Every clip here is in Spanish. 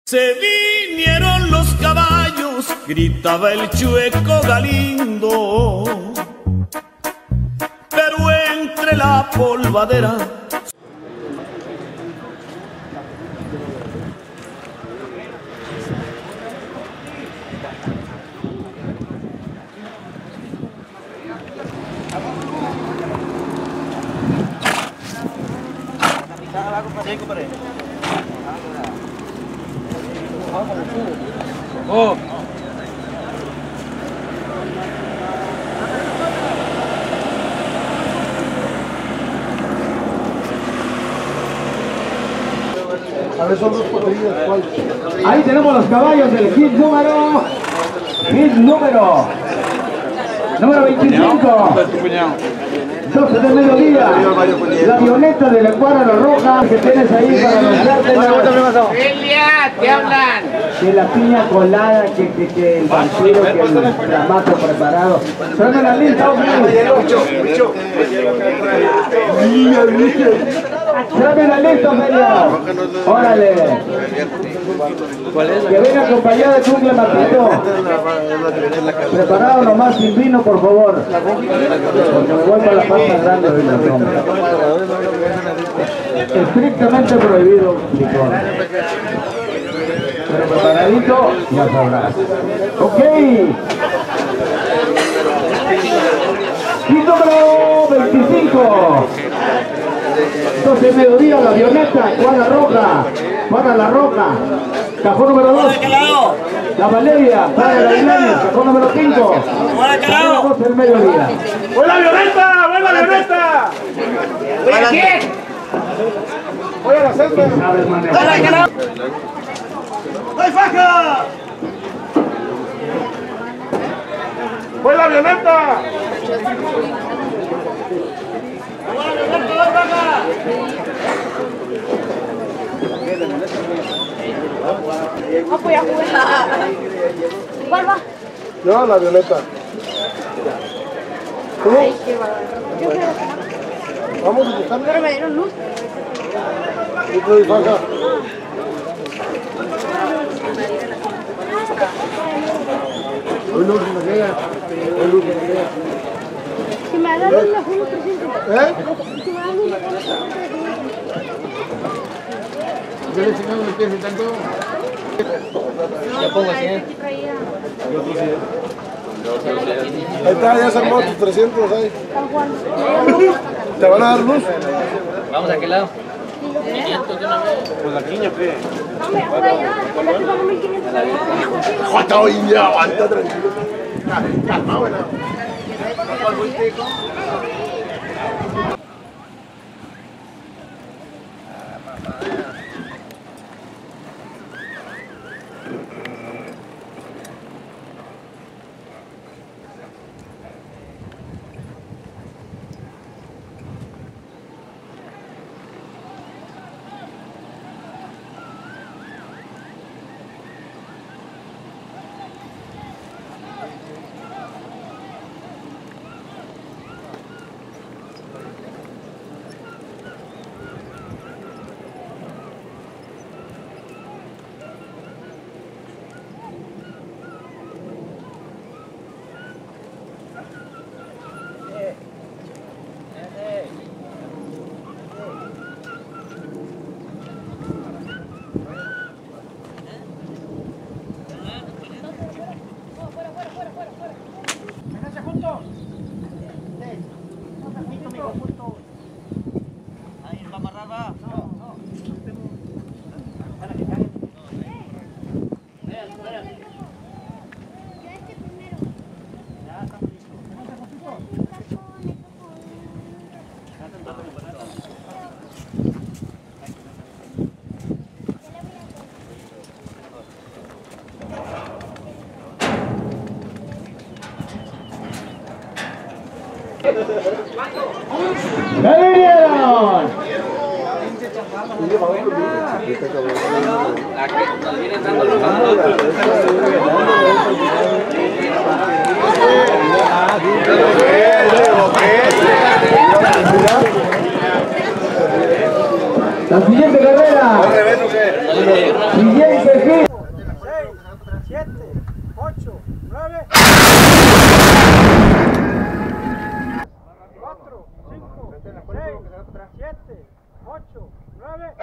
Se vinieron los caballos, gritaba el chueco Galindo, pero entre la polvadera Oh. A ver, son dos potrillas, ¿cuál? Ahí tenemos los caballos del hit número 25. 12 del mediodía. La avioneta de la Cuadra Roja que tienes ahí para anunciarte. Celia, ¿qué hablan? Que la piña colada, que el vampiro, que el clamato preparado. Suena la lista, ¡Suena la lista, Feria! ¡Órale! Que venga acompañado de un clamatito. Preparado nomás sin vino, por favor. Porque me voy para la pasta grande de la broma. Estrictamente prohibido licor. Pero preparadito, ya sabrás. Ok. Kit número 25. 12 de mediodía, la avioneta, Cuadra Roja. Para la Roja. Cajón número 2. La Valeria, para la Islandia, cajón número 5. Cajón 12 del mediodía. ¡Voy la avioneta! ¡Voy la avioneta! ¿Oye quién? ¡Voy a la celda! ¿Sabes manejar? ¡Hay faja! ¡Voy la avioneta! Apoya jugar. ¿Cuál va? No, la avioneta. ¿Cómo? Ay, qué bárbaro. Yo creo que no. Vamos a buscar. Pero me dieron luz. Yo doy faja. Hoy luz en la guía. Hoy luz en la guía. Si me dan luz, me juego 300. ¿Eh? Si me dan luz, me juego 300. ¿Qué le chingamos el pie tanto? Ya pongo 100. Ahí está, ya se armó tus 300 ahí. Están jugando. ¿Te van a dar luz? Vamos a aquel lado. Pues la quiña, ¿qué? No, me por allá. Ya te pago 1500. Aguanta hoy, ya, aguanta tranquilo. Calma, bueno. ¡Ya vinieron! La siguiente carrera. Siguiente 6 perfil. 6, 7, 8, 9. 4, 5, 6, 7, 8, 9.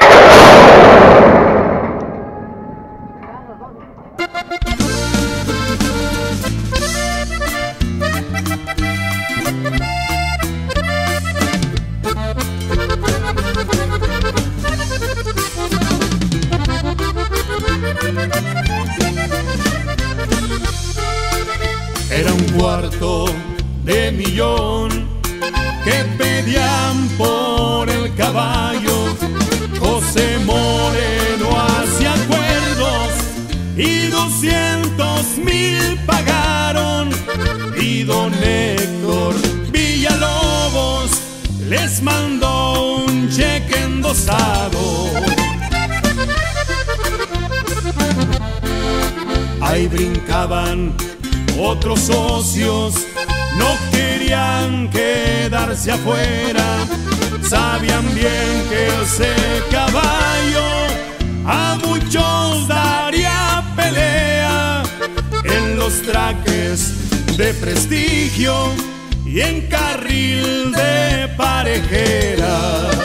Era $250,000 que pedían por el caballo. José Moreno hacía acuerdos y 200,000 pagaron. Y don Héctor Villalobos les mandó un cheque endosado. Ahí brincaban otros socios, no querían quedarse afuera. Sabían bien que ese caballo a muchos daría pelea en los traques de prestigio y en carril de parejeras.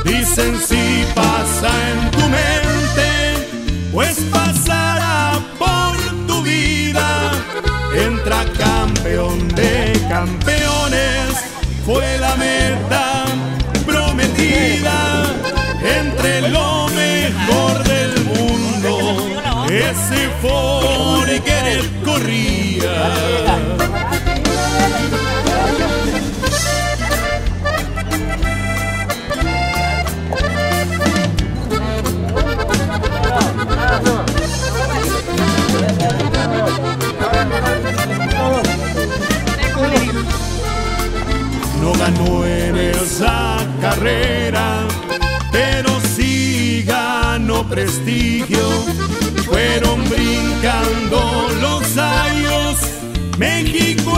Dicen si pasa en tu mente, pues pasará por tu vida. Entra campeón de campeones, fue la meta prometida. Entre lo mejor del mundo, ese Forquer corría. No ganó en esa carrera, pero sí ganó prestigio. Fueron brincando los años, México